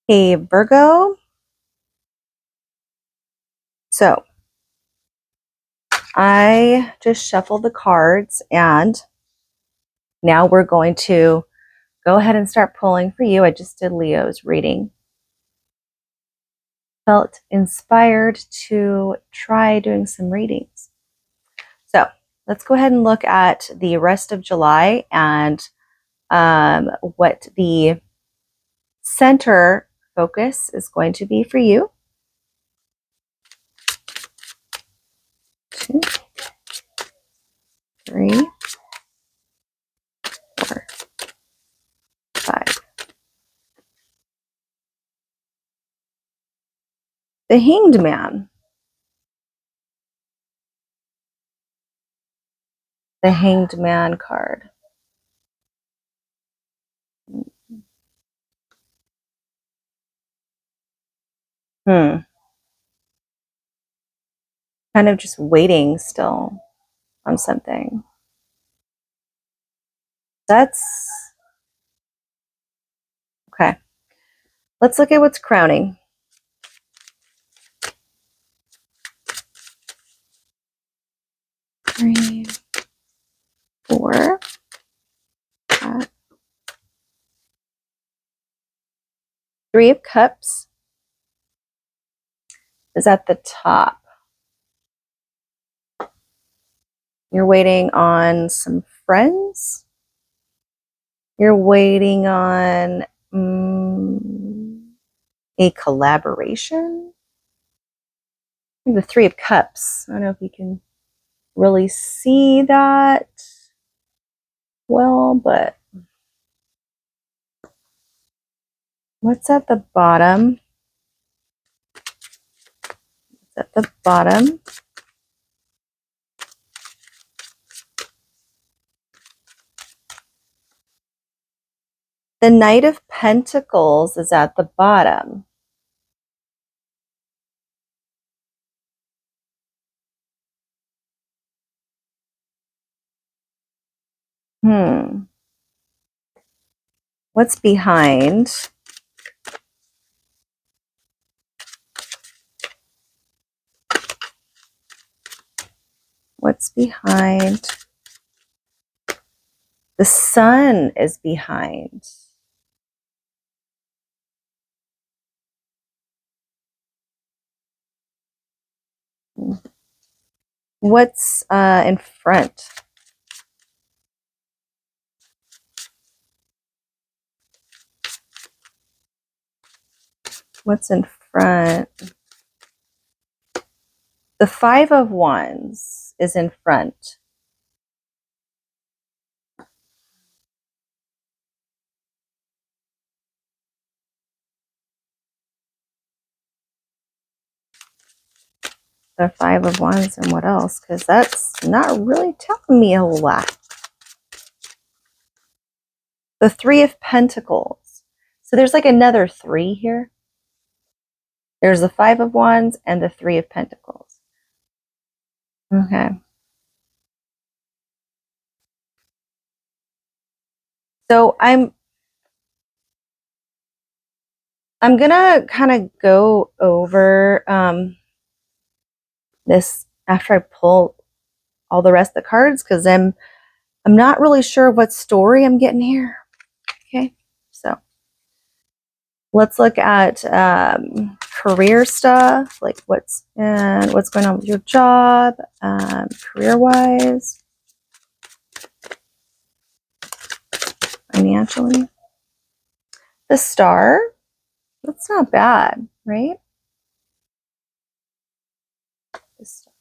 Hey, Virgo. So I just shuffled the cards and now we're going to go ahead and start pulling for you. I just did Leo's reading. Felt inspired to try doing some readings. So let's go ahead and look at the rest of July and what the center focus is going to be for you. 2, 3, 4, 5. The Hanged Man. The Hanged Man card. Kind of just waiting still on something. That's okay. Let's look at what's crowning. Three, 4, 5. 3 of Cups is at the top. You're waiting on some friends. You're waiting on a collaboration. The 3 of Cups. I don't know if you can really see that well, but what's at the bottom? What's at the bottom? The Knight of Pentacles is at the bottom. What's behind? What's behind? The Sun is behind. What's in front? What's in front? The 5 of Wands is in front. The 5 of Wands and what else? Because that's not really telling me a lot. The 3 of Pentacles. So there's like another 3 here. There's the 5 of Wands and the 3 of Pentacles. Okay. So I'm gonna kind of go over this after I pull all the rest of the cards because I'm not really sure what story I'm getting here. Okay, so let's look at career stuff, like what's going on with your job, career-wise, financially. The Star, that's not bad, right? The Star.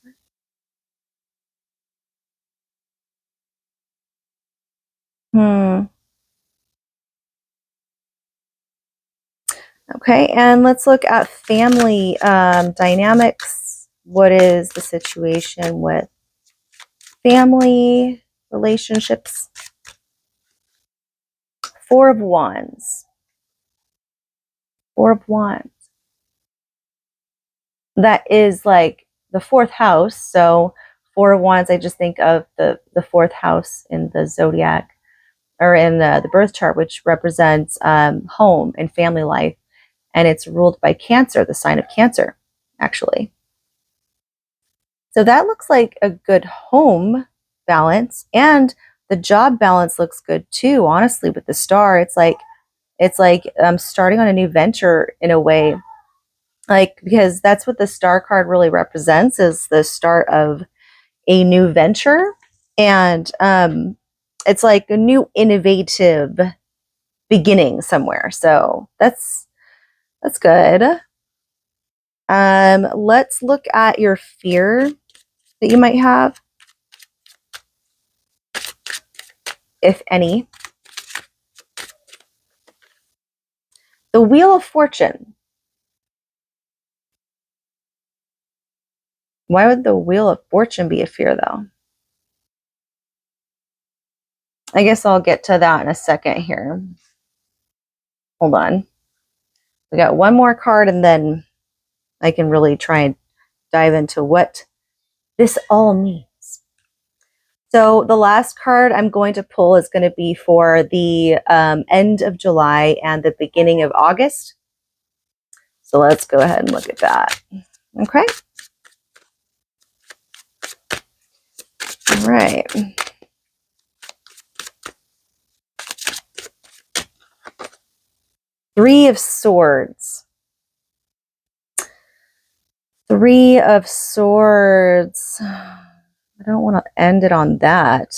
Okay, and let's look at family dynamics. What is the situation with family relationships? 4 of Wands. 4 of Wands. That is like the 4th house. So 4 of Wands, I just think of the 4th house in the zodiac or in the birth chart, which represents home and family life. and it's ruled by Cancer, the sign of Cancer, actually. So that looks like a good home balance, and the job balance looks good too. Honestly, with the star, it's like starting on a new venture in a way, like, because that's what the star card really represents, is the start of a new venture. And it's like a new innovative beginning somewhere. So that's good. Let's look at your fear that you might have, if any. The Wheel of Fortune. Why would the Wheel of Fortune be a fear, though? I guess I'll get to that in a second here. Hold on. We got one more card, and then I can really try and dive into what this all means. So the last card I'm going to pull is going to be for the end of July and the beginning of August. So let's go ahead and look at that. Okay. All right. Three of Swords. Three of Swords. I don't want to end it on that.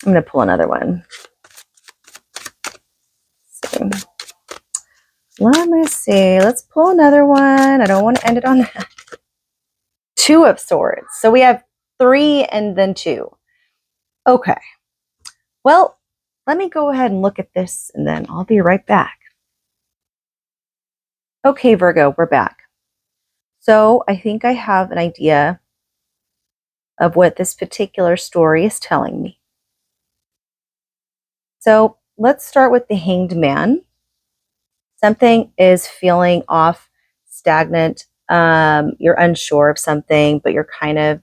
I'm going to pull another one. Let me see. Let's pull another one. I don't want to end it on that. Two of Swords. So we have three and then two. Okay. Well, let me go ahead and look at this, and then I'll be right back. Okay, Virgo, we're back. So I think I have an idea of what this particular story is telling me. So let's start with the Hanged Man. Something is feeling off, stagnant. You're unsure of something, but you're kind of,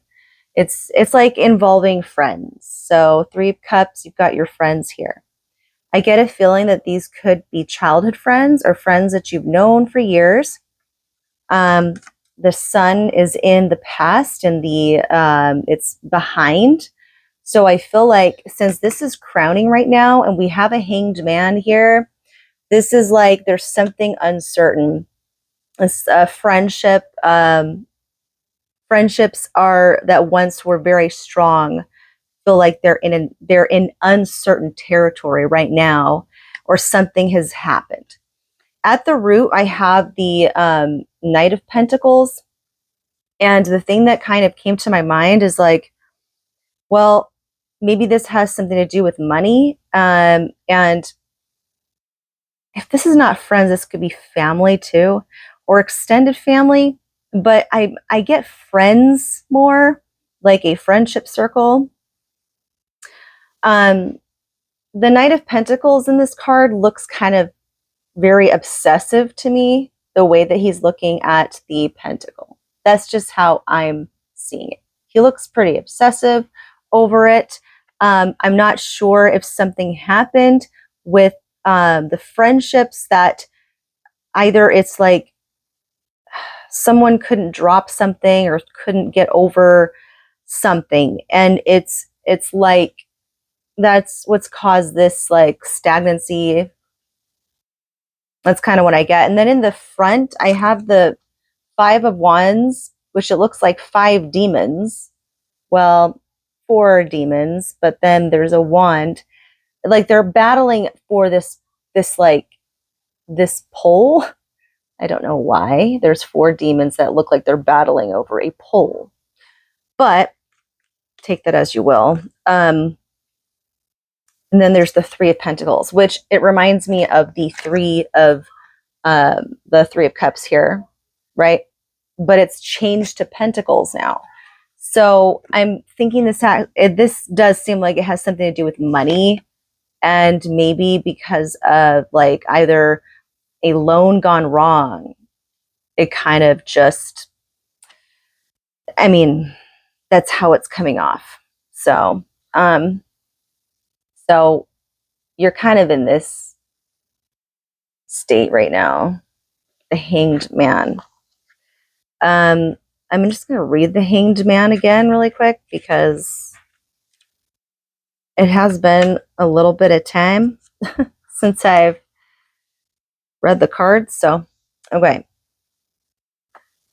it's like involving friends. So Three of Cups, you've got your friends here. I get a feeling that these could be childhood friends or friends that you've known for years. The sun is in the past, and it's behind. So I feel like, since this is crowning right now and we have a Hanged Man here, this is like there's something uncertain. This friendships are that once were very strong, feel like they're in uncertain territory right now, or something has happened. At the root, I have the Knight of Pentacles, and the thing that kind of came to my mind is like, well, maybe this has something to do with money, and if this is not friends, this could be family too, or extended family. But I get friends more, like a friendship circle. The Knight of Pentacles in this card looks kind of very obsessive to me, the way that he's looking at the pentacle. That's just how I'm seeing it. He looks pretty obsessive over it. I'm not sure if something happened with the friendships, that either it's like someone couldn't drop something or couldn't get over something, and it's like that's what's caused this like stagnancy. That's kind of what I get. And then in the front, I have the Five of Wands, which it looks like five demons. Well, four demons, but then there's a wand. Like they're battling for this pole. I don't know why. There's four demons that look like they're battling over a pole. But take that as you will. And then there's the Three of Pentacles, which it reminds me of the Three of Cups here, right? But it's changed to Pentacles now. So I'm thinking this does seem like it has something to do with money, and maybe because of like either a loan gone wrong, it kind of just, I mean, that's how it's coming off. So, so you're kind of in this state right now. The Hanged Man. I'm just going to read the Hanged Man again really quick because it has been a little bit of time since I've read the cards. So, okay.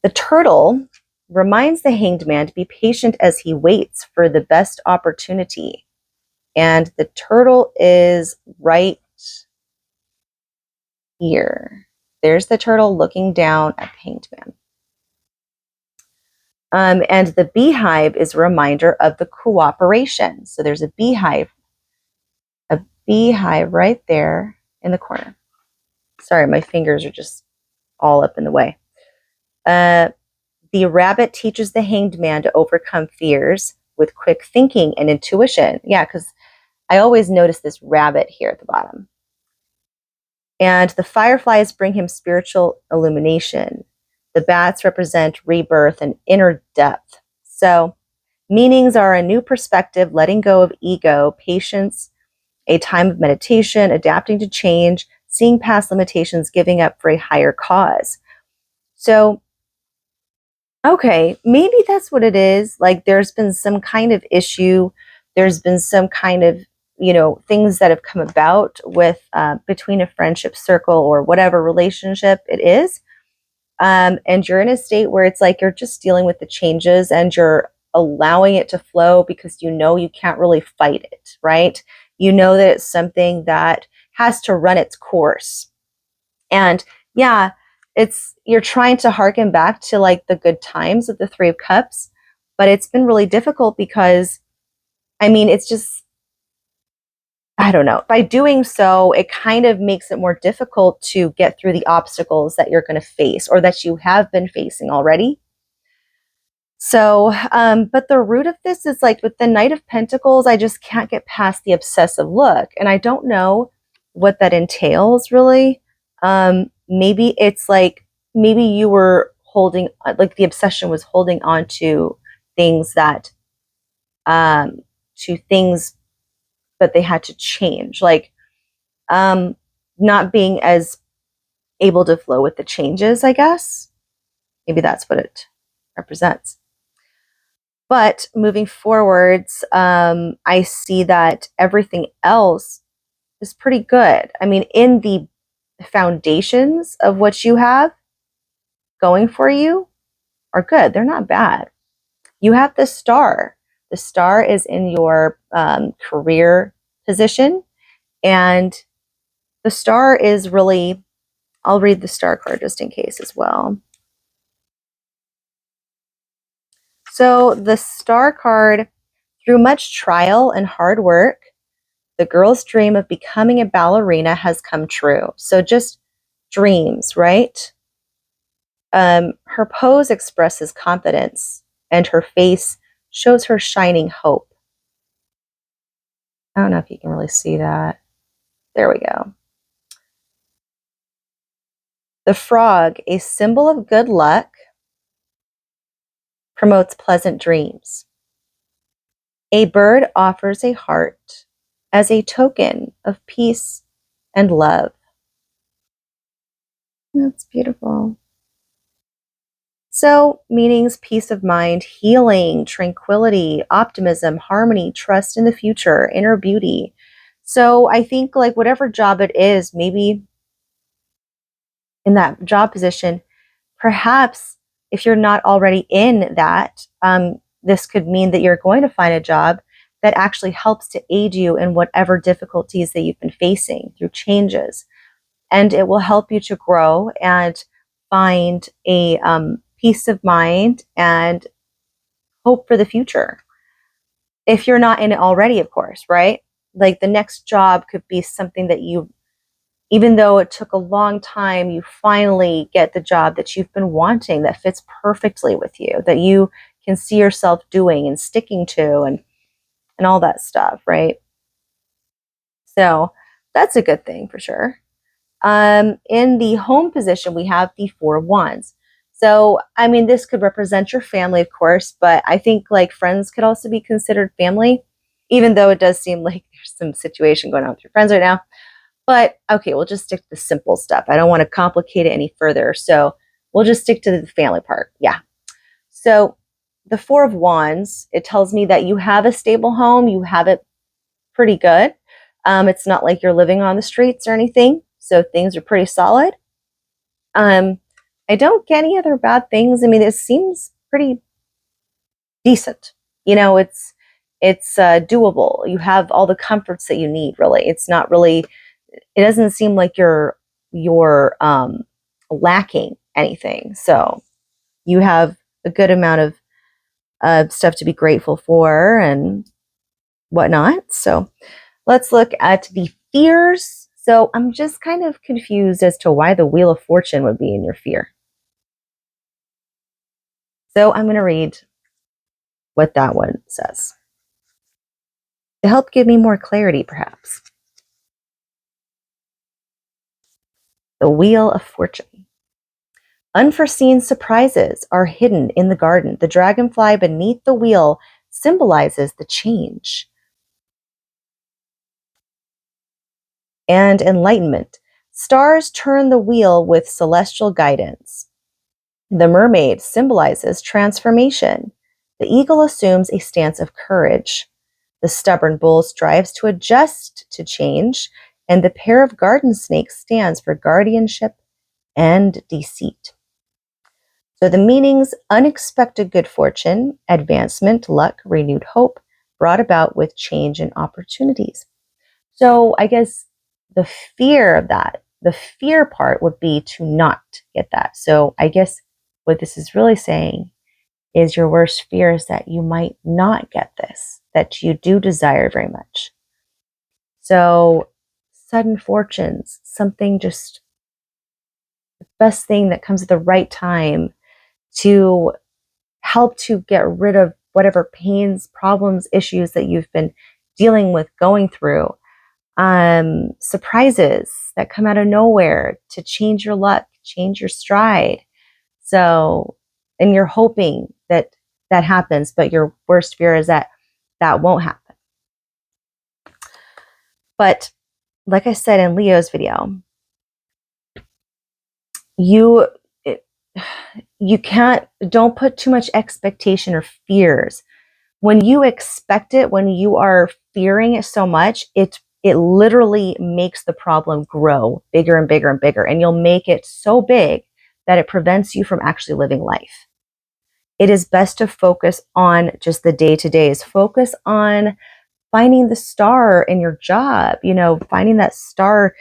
The turtle reminds the Hanged Man to be patient as he waits for the best opportunity. And the turtle is right here. There's the turtle looking down at the Hanged Man. And the beehive is a reminder of the cooperation. So there's a beehive right there in the corner. Sorry, my fingers are just all up in the way. The rabbit teaches the Hanged Man to overcome fears with quick thinking and intuition. Yeah, because I always notice this rabbit here at the bottom. And the fireflies bring him spiritual illumination. The bats represent rebirth and inner depth. So meanings are a new perspective, letting go of ego, patience, a time of meditation, adapting to change, seeing past limitations, giving up for a higher cause. So, okay, maybe that's what it is. Like there's been some kind of issue. There's been some kind of, things that have come about with between a friendship circle or whatever relationship it is. And you're in a state where it's like you're just dealing with the changes and you're allowing it to flow because you can't really fight it, right? You know that it's something that has to run its course. And yeah, you're trying to harken back to like the good times of the Three of Cups, but it's been really difficult because, it's just, I don't know. By doing so, it kind of makes it more difficult to get through the obstacles that you're going to face or that you have been facing already. So, but the root of this is like with the Knight of Pentacles, I just can't get past the obsessive look. And I don't know what that entails really. Maybe it's like, maybe you were holding, like the obsession was holding on to things that, but they had to change. Like, not being as able to flow with the changes, I guess. Maybe that's what it represents. But moving forwards, I see that everything else is pretty good. In the foundations of what you have going for you are good. They're not bad. You have the star. The star is in your career position. And the star is really, I'll read the star card just in case as well. So the star card, through much trial and hard work, the girl's dream of becoming a ballerina has come true. So just dreams, right? Her pose expresses confidence and her face shows her shining hope. I don't know if you can really see that. There we go. The frog, a symbol of good luck, promotes pleasant dreams. A bird offers a heart as a token of peace and love. That's beautiful. So, meanings, peace of mind, healing, tranquility, optimism, harmony, trust in the future, inner beauty. So, I think like whatever job it is, maybe in that job position, perhaps if you're not already in that, this could mean that you're going to find a job that actually helps to aid you in whatever difficulties that you've been facing through changes. And it will help you to grow and find a peace of mind and hope for the future. If you're not in it already, of course, right? Like the next job could be something that even though it took a long time, you finally get the job that you've been wanting that fits perfectly with you, that you can see yourself doing and sticking to and all that stuff, right? So that's a good thing for sure. In the home position, we have the Four of Wands. So, this could represent your family, of course, but I think like friends could also be considered family, even though it does seem like there's some situation going on with your friends right now. But okay, we'll just stick to the simple stuff. I don't want to complicate it any further. So we'll just stick to the family part. Yeah. So the Four of Wands, it tells me that you have a stable home. You have it pretty good. It's not like you're living on the streets or anything. So things are pretty solid. I don't get any other bad things. I mean, it seems pretty decent. You know, it's doable. You have all the comforts that you need, really. It's not really, it doesn't seem like you're lacking anything. So you have a good amount of stuff to be grateful for and whatnot. So let's look at the fears. So I'm just kind of confused as to why the Wheel of Fortune would be in your fear. So I'm going to read what that one says to help give me more clarity, perhaps. The Wheel of Fortune. Unforeseen surprises are hidden in the garden. The dragonfly beneath the wheel symbolizes the change and enlightenment. Stars turn the wheel with celestial guidance. The mermaid symbolizes transformation. The eagle assumes a stance of courage. The stubborn bull strives to adjust to change, and the pair of garden snakes stands for guardianship and deceit. So the meanings: unexpected good fortune, advancement, luck, renewed hope, brought about with change and opportunities. So I guess the fear of that, the fear part would be to not get that. So I guess what this is really saying is your worst fear is that you might not get this, that you do desire very much. So sudden fortunes, something just the best thing that comes at the right time to help to get rid of whatever pains, problems, issues that you've been dealing with, going through. Surprises that come out of nowhere to change your luck, change your stride. So, and you're hoping that that happens, but your worst fear is that that won't happen. But like I said in Leo's video, you don't put too much expectation or fears. When you expect it, when you are fearing it so much, it literally makes the problem grow bigger and bigger and bigger. And you'll make it so big that it prevents you from actually living life. It is best to focus on just the day-to-days. Focus on finding the star in your job, finding that star,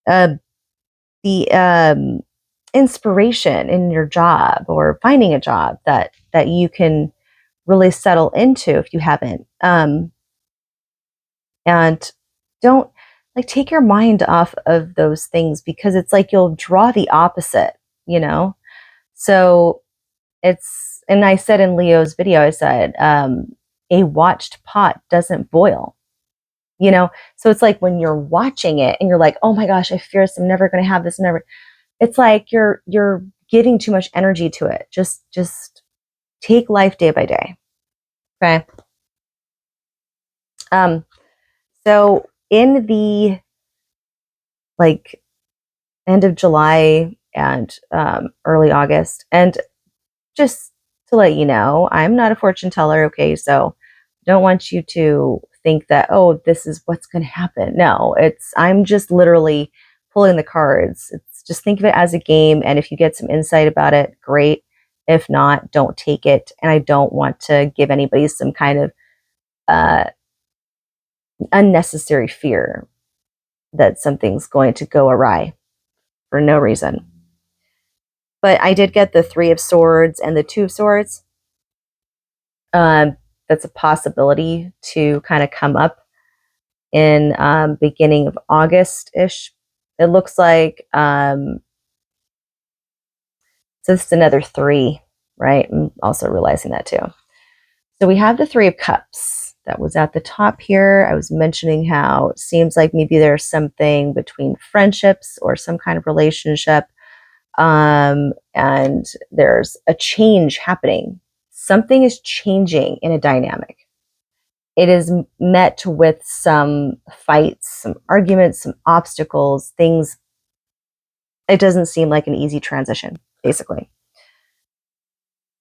the inspiration in your job, or finding a job that you can really settle into if you haven't. And don't take your mind off of those things, because it's like you'll draw the opposite, So and I said in Leo's video, I said, a watched pot doesn't boil, So it's like when you're watching it and you're like, oh my gosh, I fear this, I'm never going to have this, never. It's like you're giving too much energy to it. Just take life day by day. Okay. So in the end of July and early August, and just to let you know, I'm not a fortune teller, okay? So I don't want you to think that, oh, this is what's going to happen. No, I'm just literally pulling the cards. Just think of it as a game, and if you get some insight about it, great. If not, don't take it. And I don't want to give anybody some kind of unnecessary fear that something's going to go awry for no reason. But I did get the Three of Swords and the Two of Swords. That's a possibility to kind of come up in beginning of August-ish. It looks like, so this is another three, right? I'm also realizing that too. So we have the Three of Cups that was at the top here. I was mentioning how it seems like maybe there's something between friendships or some kind of relationship. And there's a change happening. Something is changing in a dynamic. it is met with some fights, some arguments, some obstacles, things. It doesn't seem like an easy transition, basically.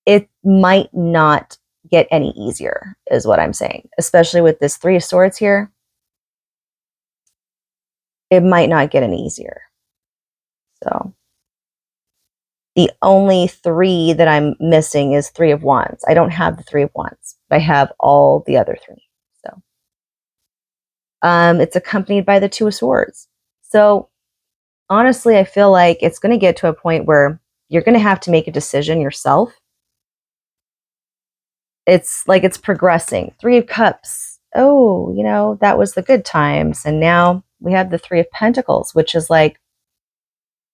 It might not get any easier, is what I'm saying, especially with this Three of Swords here. It might not get any easier. So the only three that I'm missing is Three of Wands. I don't have the Three of Wands, but I have all the other three. So it's accompanied by the Two of Swords. So honestly, I feel like it's going to get to a point where you're going to have to make a decision yourself. It's like it's progressing. Three of Cups. Oh, you know, that was the good times. And now we have the Three of Pentacles, which is like,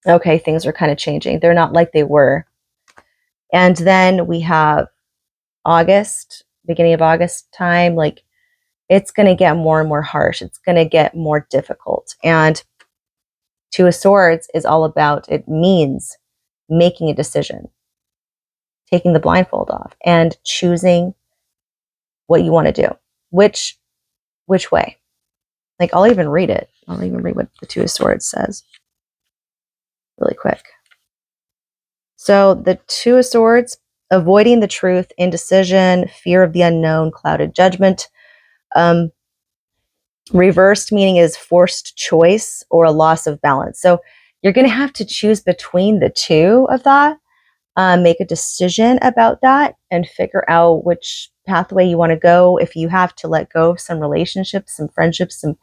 okay, things are kind of changing. They're not like they were. And then we have August, beginning of August time, like it's going to get more and more harsh. It's going to get more difficult. And Two of Swords is all about, it means making a decision, taking the blindfold off and choosing what you want to do. Which way? Like, I'll even read it. I'll even read what the Two of Swords says really quick. So the Two of Swords, avoiding the truth, indecision, fear of the unknown, clouded judgment. Reversed meaning is forced choice or a loss of balance. So you're going to have to choose between the two of that, make a decision about that, and figure out which pathway you want to go. If you have to let go of some relationships, some friendships, some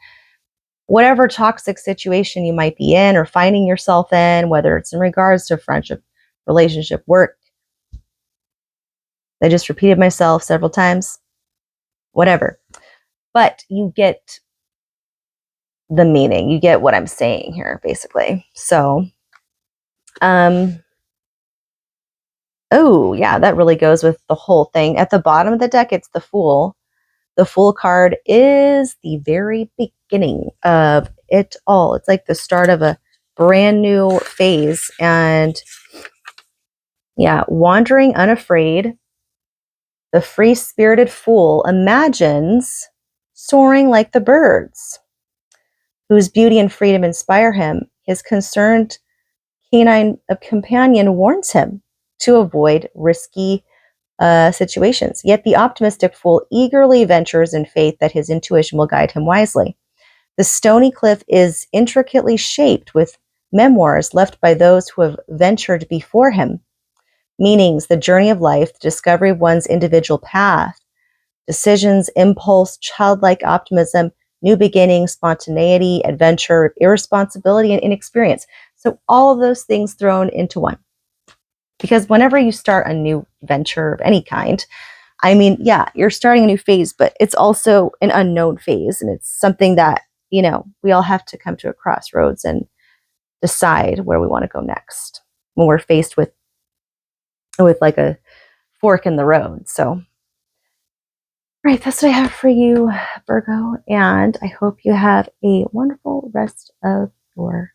whatever toxic situation you might be in or finding yourself in, whether it's in regards to friendship, relationship, work. I just repeated myself several times, whatever. But you get the meaning. You get what I'm saying here, basically. So, oh yeah, that really goes with the whole thing. At the bottom of the deck, it's the Fool. The Fool card is the very beginning of it all. It's like the start of a brand new phase. And yeah, wandering unafraid, the free-spirited fool imagines soaring like the birds, whose beauty and freedom inspire him. His concerned canine companion warns him to avoid risky situations. Yet the optimistic fool eagerly ventures in faith that his intuition will guide him wisely. The stony cliff is intricately shaped with memoirs left by those who have ventured before him. Meanings, the journey of life, the discovery of one's individual path, decisions, impulse, childlike optimism, new beginnings, spontaneity, adventure, irresponsibility, and inexperience. So all of those things thrown into one. Because whenever you start a new venture of any kind, I mean, yeah, you're starting a new phase, but it's also an unknown phase. And it's something that, you know, we all have to come to a crossroads and decide where we want to go next when we're faced with like a fork in the road. So, right, that's what I have for you, Virgo. And I hope you have a wonderful rest of your